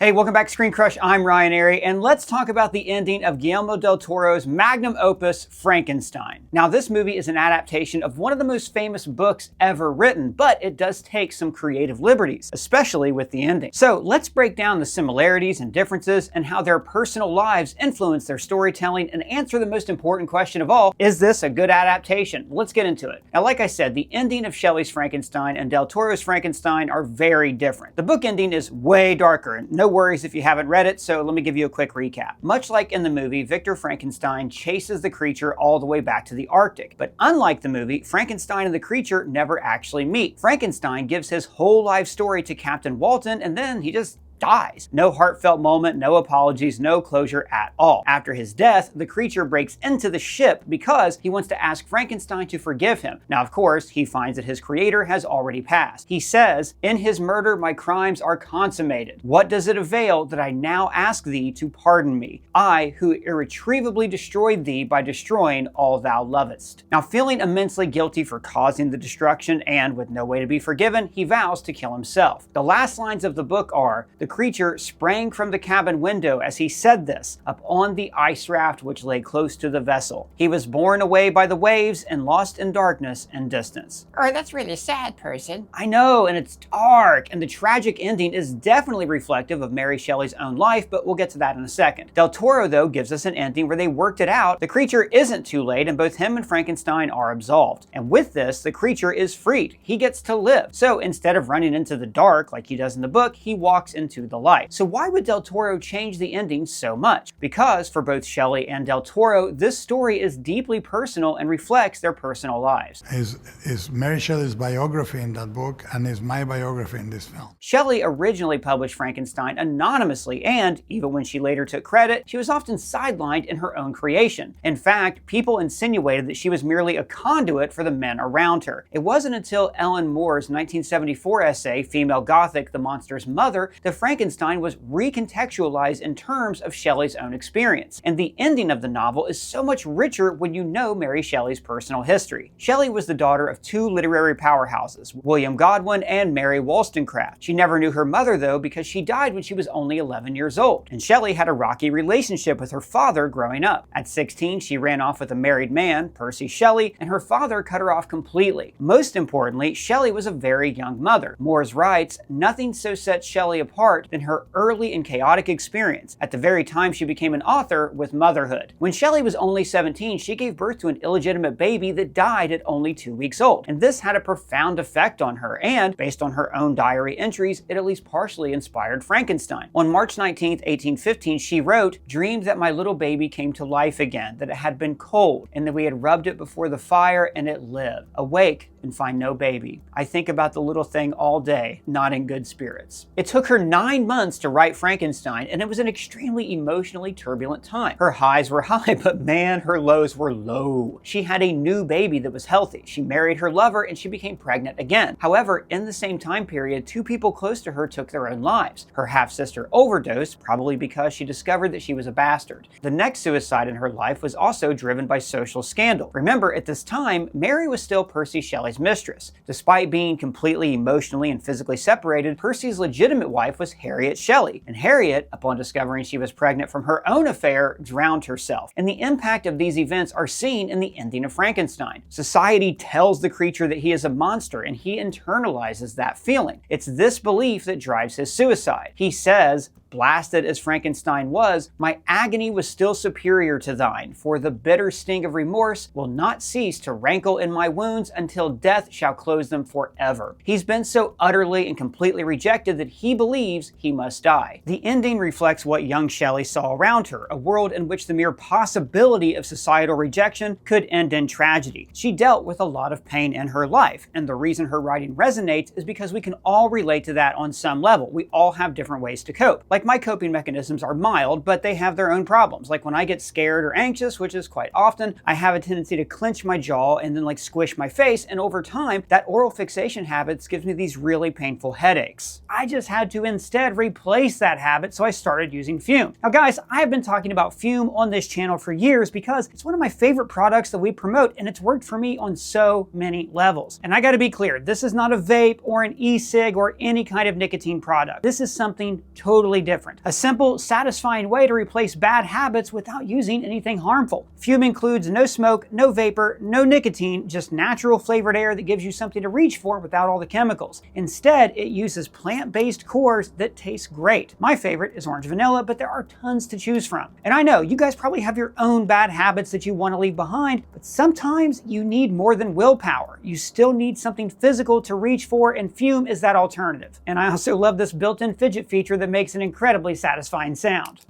Hey, welcome back to ScreenCrush. I'm Ryan Airy, and let's talk about the ending of Guillermo del Toro's magnum opus, Frankenstein. Now, this movie is an adaptation of one of the most famous books ever written, but it does take some creative liberties, especially with the ending. So let's break down the similarities and differences and how their personal lives influence their storytelling and answer the most important question of all, is this a good adaptation? Let's get into it. Now, like I said, the ending of Shelley's Frankenstein and del Toro's Frankenstein are very different. The book ending is way darker, and no worries if you haven't read it, so let me give you a quick recap. Much like in the movie, Victor Frankenstein chases the creature all the way back to the Arctic. But unlike the movie, Frankenstein and the creature never actually meet. Frankenstein gives his whole life story to Captain Walton, and then he just dies. No heartfelt moment, no apologies, no closure at all. After his death, the creature breaks into the ship because he wants to ask Frankenstein to forgive him. Now, of course, he finds that his creator has already passed. He says, "In his murder, my crimes are consummated. What does it avail that I now ask thee to pardon me? I, who irretrievably destroyed thee by destroying all thou lovest." Now, feeling immensely guilty for causing the destruction and with no way to be forgiven, he vows to kill himself. The last lines of the book are, "The creature sprang from the cabin window as he said this, up on the ice raft which lay close to the vessel. He was borne away by the waves and lost in darkness and distance." Oh, that's really sad, person. I know, and it's dark, and the tragic ending is definitely reflective of Mary Shelley's own life, but we'll get to that in a second. Del Toro, though, gives us an ending where they worked it out. The creature isn't too late, and both him and Frankenstein are absolved. And with this, the creature is freed. He gets to live. So instead of running into the dark like he does in the book, he walks into the light. So why would Del Toro change the ending so much? Because for both Shelley and Del Toro, this story is deeply personal and reflects their personal lives. Is Mary Shelley's biography in that book and is my biography in this film. Shelley originally published Frankenstein anonymously, and even when she later took credit, she was often sidelined in her own creation. In fact, people insinuated that she was merely a conduit for the men around her. It wasn't until Ellen Moore's 1974 essay, Female Gothic, the Monster's Mother, that Frankenstein was recontextualized in terms of Shelley's own experience. And the ending of the novel is so much richer when you know Mary Shelley's personal history. Shelley was the daughter of two literary powerhouses, William Godwin and Mary Wollstonecraft. She never knew her mother, though, because she died when she was only 11 years old. And Shelley had a rocky relationship with her father growing up. At 16, she ran off with a married man, Percy Shelley, and her father cut her off completely. Most importantly, Shelley was a very young mother. Moores writes, "Nothing so sets Shelley apart than her early and chaotic experience at the very time she became an author with motherhood. When Shelley was only 17, she gave birth to an illegitimate baby that died at only 2 weeks old. And this had a profound effect on her, and based on her own diary entries, it at least partially inspired Frankenstein. On March 19, 1815, she wrote, "Dreamed that my little baby came to life again, that it had been cold, and that we had rubbed it before the fire and it lived. Awake and find no baby. I think about the little thing all day, not in good spirits." It took her 9 months to write Frankenstein, and it was an extremely emotionally turbulent time. Her highs were high, but man, her lows were low. She had a new baby that was healthy. She married her lover, and she became pregnant again. However, in the same time period, two people close to her took their own lives. Her half-sister overdosed, probably because she discovered that she was a bastard. The next suicide in her life was also driven by social scandal. Remember, at this time, Mary was still Percy Shelley's mistress. Despite being completely emotionally and physically separated, Percy's legitimate wife was Harriet Shelley, and Harriet, upon discovering she was pregnant from her own affair, drowned herself. And the impact of these events are seen in the ending of Frankenstein. Society tells the creature that he is a monster, and he internalizes that feeling. It's this belief that drives his suicide. He says, "Blasted as Frankenstein was, my agony was still superior to thine, for the bitter sting of remorse will not cease to rankle in my wounds until death shall close them forever." He's been so utterly and completely rejected that he believes he must die. The ending reflects what young Shelley saw around her, a world in which the mere possibility of societal rejection could end in tragedy. She dealt with a lot of pain in her life, and the reason her writing resonates is because we can all relate to that on some level. We all have different ways to cope. Like, my coping mechanisms are mild, but they have their own problems. Like when I get scared or anxious, which is quite often, I have a tendency to clench my jaw and then squish my face, and over time, that oral fixation habit gives me these really painful headaches. I just had to instead replace that habit, so I started using Fume. Now guys, I have been talking about Fume on this channel for years because it's one of my favorite products that we promote, and it's worked for me on so many levels. And I gotta be clear, this is not a vape or an e-cig or any kind of nicotine product. This is something totally different. different. A simple, satisfying way to replace bad habits without using anything harmful. Fume includes no smoke, no vapor, no nicotine, just natural flavored air that gives you something to reach for without all the chemicals. Instead, it uses plant-based cores that taste great. My favorite is orange vanilla, but there are tons to choose from. And I know you guys probably have your own bad habits that you want to leave behind, but sometimes you need more than willpower. You still need something physical to reach for, and Fume is that alternative. And I also love this built-in fidget feature that makes an incredibly satisfying sound.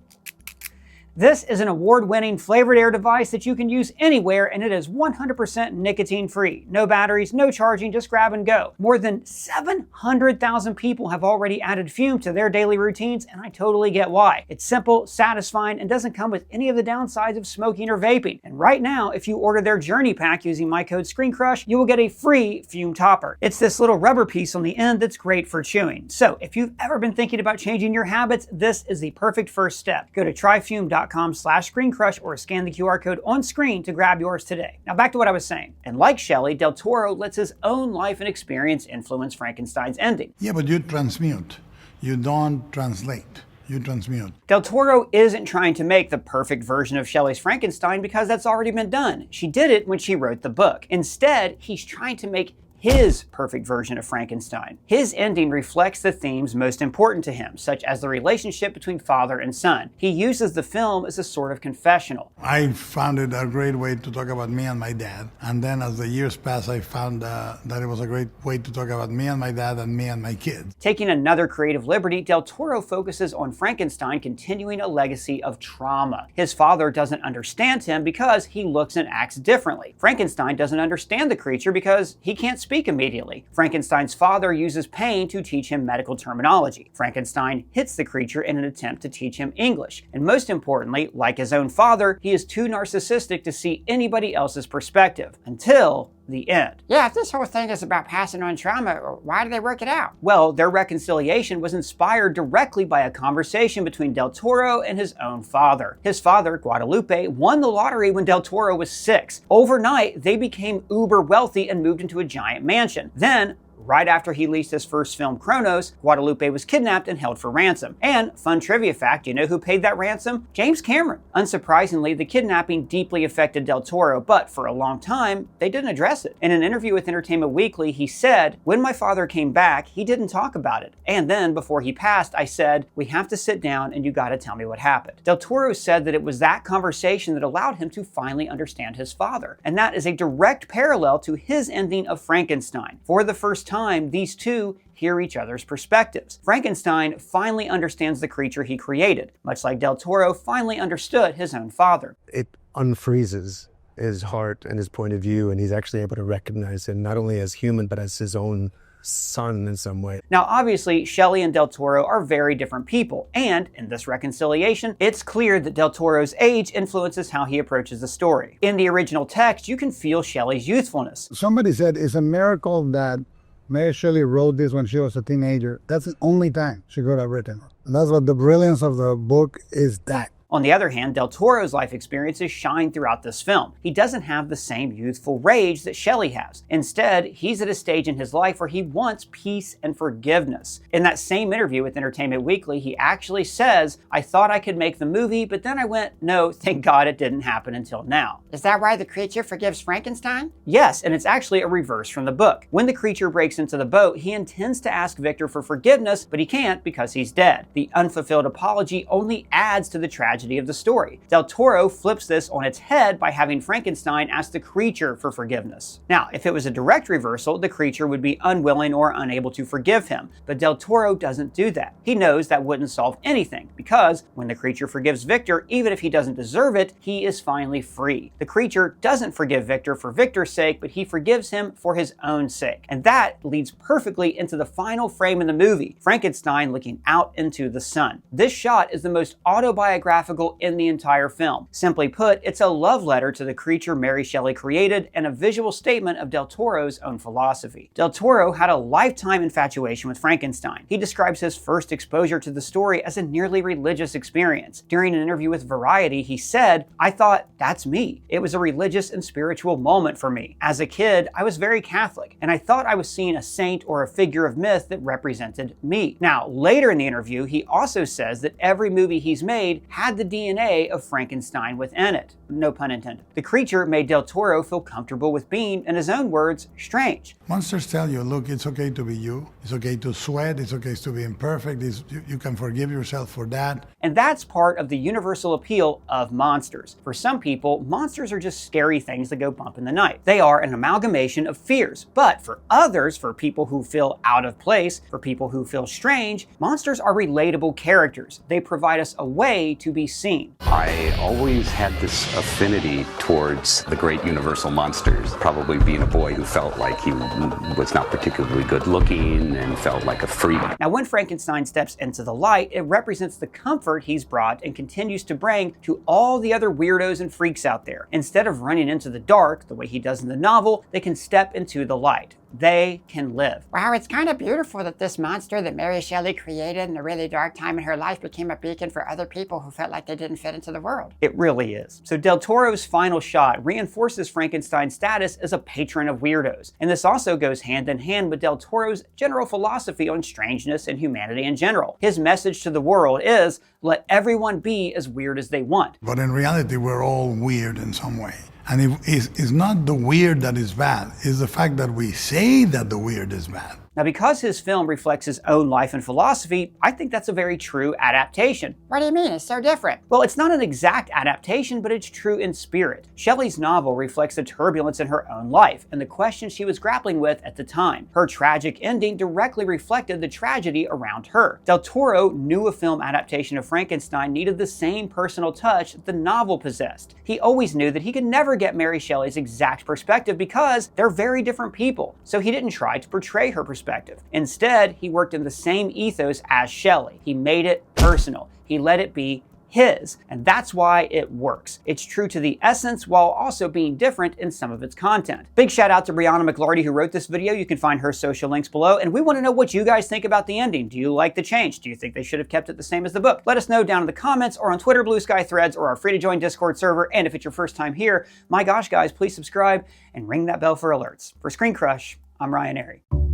This is an award-winning flavored air device that you can use anywhere, and it is 100% nicotine-free. No batteries, no charging, just grab and go. More than 700,000 people have already added Fume to their daily routines, and I totally get why. It's simple, satisfying, and doesn't come with any of the downsides of smoking or vaping. And right now, if you order their Journey Pack using my code ScreenCrush, you will get a free Fume topper. It's this little rubber piece on the end that's great for chewing. So if you've ever been thinking about changing your habits, this is the perfect first step. Go to tryfume.com/ScreenCrush or scan the QR code on screen to grab yours today. Now back to what I was saying. And like Shelley, Del Toro lets his own life and experience influence Frankenstein's ending. Yeah, but you transmute. You don't translate. You transmute. Del Toro isn't trying to make the perfect version of Shelley's Frankenstein because that's already been done. She did it when she wrote the book. Instead, he's trying to make his perfect version of Frankenstein. His ending reflects the themes most important to him, such as the relationship between father and son. He uses the film as a sort of confessional. I found it a great way to talk about me and my dad. And then as the years passed, I found that it was a great way to talk about me and my dad and me and my kids. Taking another creative liberty, Del Toro focuses on Frankenstein continuing a legacy of trauma. His father doesn't understand him because he looks and acts differently. Frankenstein doesn't understand the creature because he can't speak immediately. Frankenstein's father uses pain to teach him medical terminology. Frankenstein hits the creature in an attempt to teach him English. And most importantly, like his own father, he is too narcissistic to see anybody else's perspective. Until the end. Yeah, if this whole thing is about passing on trauma, why did they work it out? Well, their reconciliation was inspired directly by a conversation between Del Toro and his own father. His father, Guadalupe, won the lottery when Del Toro was 6. Overnight, they became uber wealthy and moved into a giant mansion. Then, right after he released his first film, Kronos, Guadalupe was kidnapped and held for ransom. And, fun trivia fact, you know who paid that ransom? James Cameron. Unsurprisingly, the kidnapping deeply affected Del Toro, but for a long time, they didn't address it. In an interview with Entertainment Weekly, he said, "When my father came back, he didn't talk about it. And then, before he passed, I said, we have to sit down and you gotta tell me what happened." Del Toro said that it was that conversation that allowed him to finally understand his father. And that is a direct parallel to his ending of Frankenstein. For the first time, these two hear each other's perspectives. Frankenstein finally understands the creature he created, much like Del Toro finally understood his own father. It unfreezes his heart and his point of view, and he's actually able to recognize him not only as human, but as his own son in some way. Now, obviously, Shelley and Del Toro are very different people, and in this reconciliation, it's clear that Del Toro's age influences how he approaches the story. In the original text, you can feel Shelley's youthfulness. Somebody said it's a miracle that Mary Shelley wrote this when she was a teenager. That's the only time she could have written it. And that's what the brilliance of the book is, that. On the other hand, Del Toro's life experiences shine throughout this film. He doesn't have the same youthful rage that Shelley has. Instead, he's at a stage in his life where he wants peace and forgiveness. In that same interview with Entertainment Weekly, he actually says, "I thought I could make the movie, but then I went, no, thank God it didn't happen until now." Is that why the creature forgives Frankenstein? Yes, and it's actually a reverse from the book. When the creature breaks into the boat, he intends to ask Victor for forgiveness, but he can't because he's dead. The unfulfilled apology only adds to the tragedy of the story. Del Toro flips this on its head by having Frankenstein ask the creature for forgiveness. Now, if it was a direct reversal, the creature would be unwilling or unable to forgive him, but Del Toro doesn't do that. He knows that wouldn't solve anything, because when the creature forgives Victor, even if he doesn't deserve it, he is finally free. The creature doesn't forgive Victor for Victor's sake, but he forgives him for his own sake. And that leads perfectly into the final frame in the movie, Frankenstein looking out into the sun. This shot is the most autobiographical autobiographical in the entire film. Simply put, it's a love letter to the creature Mary Shelley created and a visual statement of Del Toro's own philosophy. Del Toro had a lifetime infatuation with Frankenstein. He describes his first exposure to the story as a nearly religious experience. During an interview with Variety, he said, "I thought, that's me. It was a religious and spiritual moment for me. As a kid, I was very Catholic, and I thought I was seeing a saint or a figure of myth that represented me." Now, later in the interview, he also says that every movie he's made had the DNA of Frankenstein within it. No pun intended. The creature made Del Toro feel comfortable with being, in his own words, strange. Monsters tell you, look, it's okay to be you. It's okay to sweat. It's okay to be imperfect. You can forgive yourself for that. And that's part of the universal appeal of monsters. For some people, monsters are just scary things that go bump in the night. They are an amalgamation of fears. But for others, for people who feel out of place, for people who feel strange, monsters are relatable characters. They provide us a way to be seen. I always had this affinity towards the great universal monsters, probably being a boy who felt like he was not particularly good looking and felt like a freak. Now, when Frankenstein steps into the light, it represents the comfort he's brought and continues to bring to all the other weirdos and freaks out there. Instead of running into the dark, the way he does in the novel, they can step into the light. They can live. Wow, it's kind of beautiful that this monster that Mary Shelley created in a really dark time in her life became a beacon for other people who felt like they didn't fit into the world. It really is. So Del Toro's final shot reinforces Frankenstein's status as a patron of weirdos. And this also goes hand in hand with Del Toro's general philosophy on strangeness and humanity in general. His message to the world is, let everyone be as weird as they want. But in reality, we're all weird in some way. And it's not the weird that is bad, it's the fact that we say that the weird is bad. Now, because his film reflects his own life and philosophy, I think that's a very true adaptation. What do you mean? It's so different. Well, it's not an exact adaptation, but it's true in spirit. Shelley's novel reflects the turbulence in her own life and the questions she was grappling with at the time. Her tragic ending directly reflected the tragedy around her. Del Toro knew a film adaptation of Frankenstein needed the same personal touch that the novel possessed. He always knew that he could never get Mary Shelley's exact perspective because they're very different people, so he didn't try to portray her perspective. Instead, he worked in the same ethos as Shelley. He made it personal. He let it be his, and that's why it works. It's true to the essence while also being different in some of its content. Big shout out to Brianna McLarty who wrote this video. You can find her social links below, and we want to know what you guys think about the ending. Do you like the change? Do you think they should have kept it the same as the book? Let us know down in the comments or on Twitter, Blue Sky Threads, or our free to join Discord server. And if it's your first time here, my gosh guys, please subscribe and ring that bell for alerts. For ScreenCrush, I'm Ryan Airy.